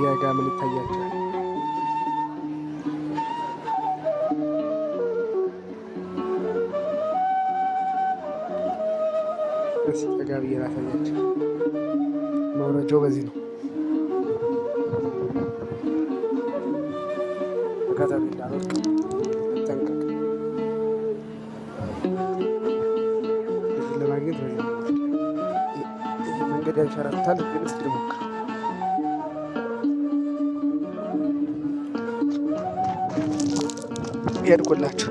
እዚህ ጋር ምን ይታያቸዋል? እስኪ ጠጋ ብዬ ላሳያቸው። መውረጃው በዚህ ነው። ተከታተሉ እንዳልወድቅ ተጠንቀቅ። እዚህ ለማግኘት በዚህ ነው መንገድ ያንሸራታል። ግን እስኪ ልሞክር። ሄድኩላችሁ።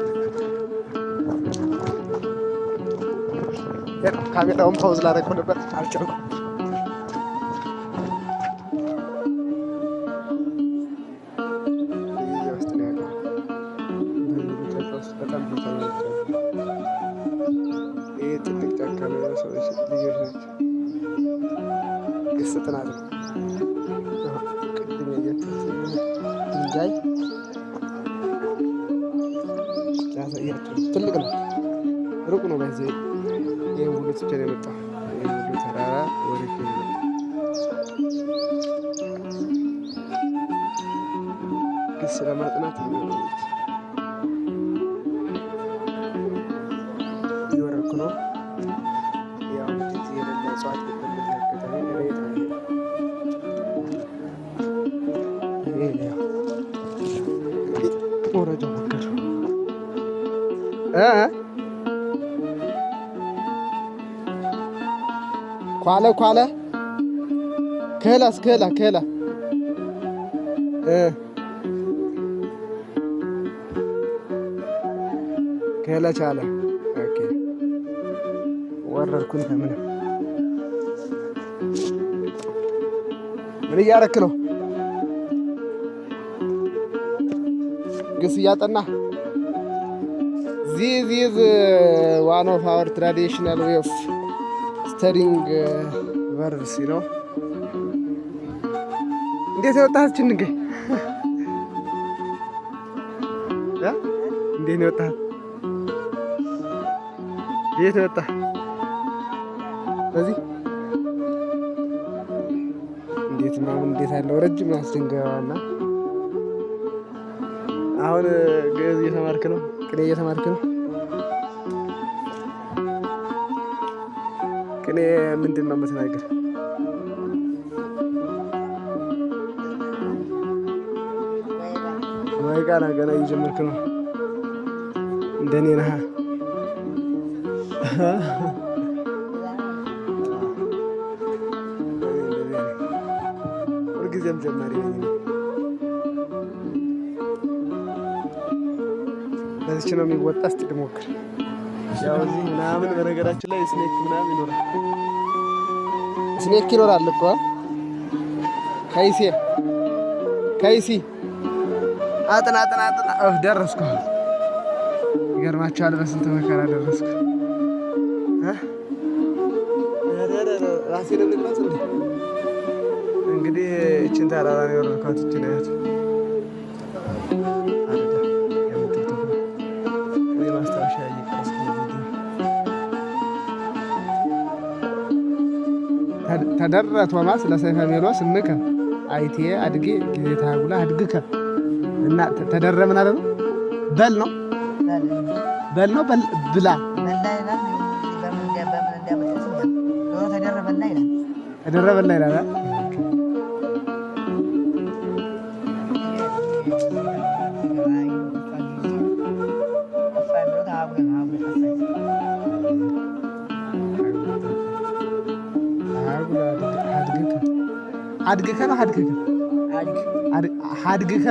ካሜራውን ፓውዝ ላደረገው ነበር አልቻልኩም። ይህ ትልቅ ጫካ ነው። ሰዎች ልጆች ናቸው። ግስ ጥናት ነው። ቅድም ያያችሁት ድንጋይ ላሳያችሁ። ትልቅ ነው፣ ሩቅ ነው። በዚህ ይህ ሁሉ ትቼ ነው የመጣው። ይህ ሁሉ ተራራ ወደፊት ነው የመጣው። ግስ ለማጥናት እየወረድኩ ነው። ያው እዚህ የሌለ እጽዋት የለበት አጋጣሚ ሬት ነው። ወረጃው መንገዱ ኳለ ክህላስ ክህላ ክህላ ቻለ። ኦኬ ወረድኩኝ። ከምን ምን እያረክ ነው? ግስ እያጠና This is one of our traditional way of studying verbs, you know. እንዴት የወጣህ ችንገኝ? እንዴት ነው የወጣህ? የት ወጣህ? በዚህ እንዴት ምናምን እንዴት አለው ረጅም አስደንጋዋና አሁን ግዕዝ እየተማርክ ነው? ቅኔ እየተማርክ ነው? ቅኔ ምንድን ነው የምትናገር? ወይ ጋር ገና እየጀመርክ ነው? እንደኔ ነህ። ሁልጊዜም ጀማሪ ነኝ። በዚች ነው የሚወጣ። እስቲ ልሞክር። ያው እዚህ ምናምን በነገራችን ላይ ስኔክ ምናምን ይኖራል። ስኔክ ይኖራል እኮ ከይሲ አጥና ደረስኩ። ይገርማችኋል፣ በስንት መከራ ደረስኩ። ራሴን ልግለጽ እንዴ? እንግዲህ እችን ተራራ ነው የወረድኳት። እችን አያት ማስታወሻ እየቀረስኩ ተደረ ቶማስ ለሰይፈ ሜሎስ እምከ አይቴ አድጌ ጊዜ ታጉላ አድግከ እና ተደረ ምን አለ ነው? በል ነው ብላ ተደረ በላ ይላል። አድግከ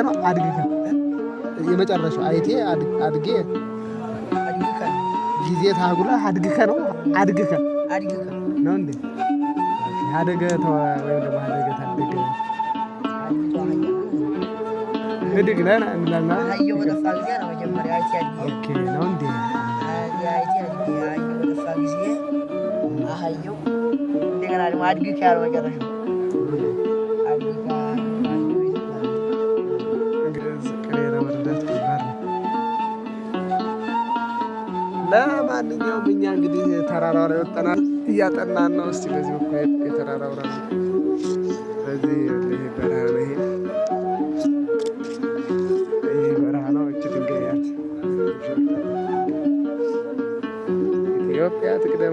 ነው የመጨረሻው አይቴ አድጌ ጊዜ ታጉላ አድግከ ነው እንዴ? አደገ ወይም ደግሞ አደገ ታደገ እድግ ለና እንላና አየው ወደፋ ጊዜ ነው መጀመሪያ አይቴ አድጌ ኦኬ ነው እንዴ? አይቴ አድጌ አየው ወደፋ ጊዜ አየው እንደገና ደግሞ አድግከ ያለው መጨረሻው ለማንኛውም እኛ እንግዲህ ተራራው ላይ ወጣናል፣ እያጠናን ነው። እስቲ በዚህ በኩል የተራራው ራሱ በዚህ በረሃ ነው ይሄ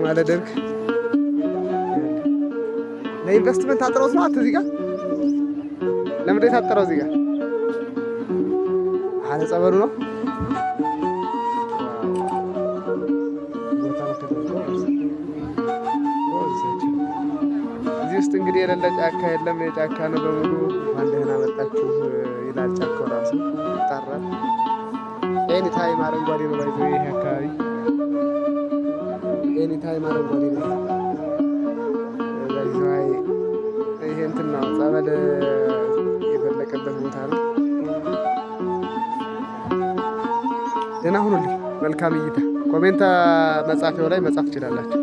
ማለደርግ ለኢንቨስትመንት ታጥረው ነው እዚህ ጋር ለምንድን የታጠረው እዚህ ጋር አለ ጸበሉ ነው። እዚህ ውስጥ እንግዲህ የሌለ ጫካ የለም። የጫካ ነው በሙሉ። እንኳን ደህና መጣችሁ ይላል ጫካው ራሱ ይጣራል። ኤኒ ታይም አረንጓዴ ነው ባይዘ ይሄ አካባቢ ኤኒ ታይም አረንጓዴ ነው። ይሄ እንትን ነው ጸበል የፈለቀበት ቦታ ነው። ደህና ሁኑልኝ። መልካም እይታ። ኮሜንት መጻፊያው ላይ መጻፍ ትችላላችሁ።